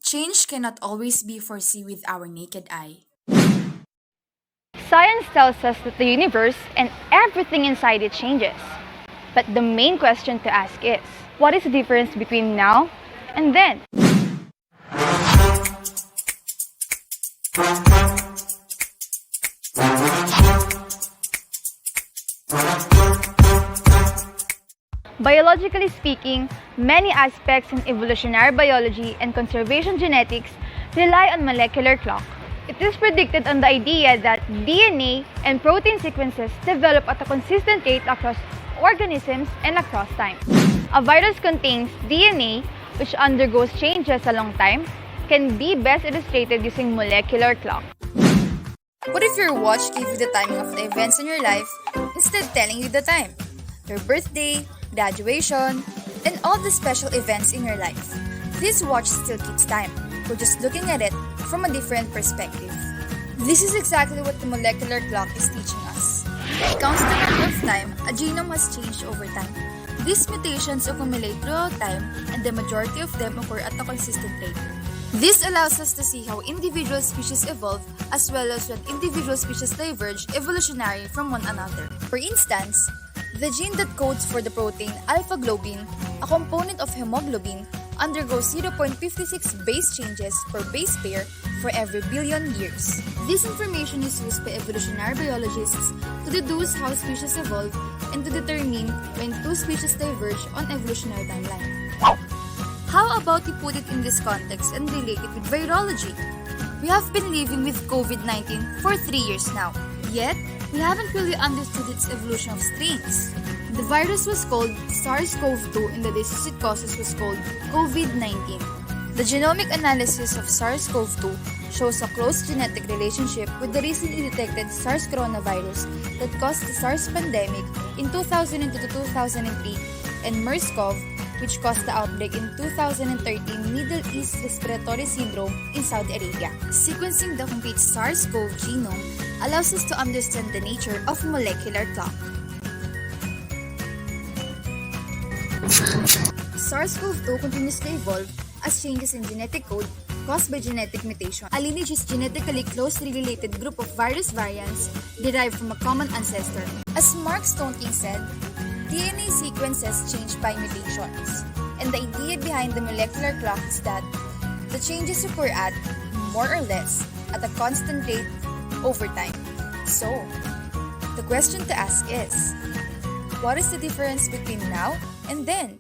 Change cannot always be foreseen with our naked eye. Science tells us that the universe and everything inside it changes. But the main question to ask is, what is the difference between now and then? Biologically speaking, many aspects in evolutionary biology and conservation genetics rely on molecular clock. It is predicted on the idea that DNA and protein sequences develop at a consistent rate across organisms and across time. A virus contains DNA, which undergoes changes along time, can be best illustrated using molecular clock. What if your watch gave you the timing of the events in your life instead telling you the time? Your birthday, graduation, and all the special events in your life. This watch still keeps time. We're just looking at it from a different perspective. This is exactly what the molecular clock is teaching us. It counts the number of time a genome has changed over time. These mutations accumulate throughout time, and the majority of them occur at a consistent rate. This allows us to see how individual species evolve as well as when individual species diverge evolutionarily from one another. For instance, the gene that codes for the protein alpha-globin, a component of hemoglobin, undergoes 0.56 base changes per base pair for every billion years. This information is used by evolutionary biologists to deduce how species evolve and to determine when two species diverge on evolutionary timeline. How about we put it in this context and relate it with virology? We have been living with COVID-19 for 3 years now, yet we haven't really understood its evolution of strains. The virus was called SARS-CoV-2 and the disease it causes was called COVID-19. The genomic analysis of SARS-CoV-2 shows a close genetic relationship with the recently detected SARS coronavirus that caused the SARS pandemic in 2002 to 2003 and MERS-CoV, which caused the outbreak in 2013 Middle East Respiratory Syndrome in Saudi Arabia. Sequencing the complete SARS-CoV genome allows us to understand the nature of molecular clock. SARS-CoV-2 continues to evolve as changes in genetic code caused by genetic mutation. A lineage is genetically closely related group of virus variants derived from a common ancestor. As Mark Stoneking said, DNA sequences change by mutations, and the idea behind the molecular clock is that the changes occur at, more or less, at a constant rate over time. So, the question to ask is, what is the difference between now and then?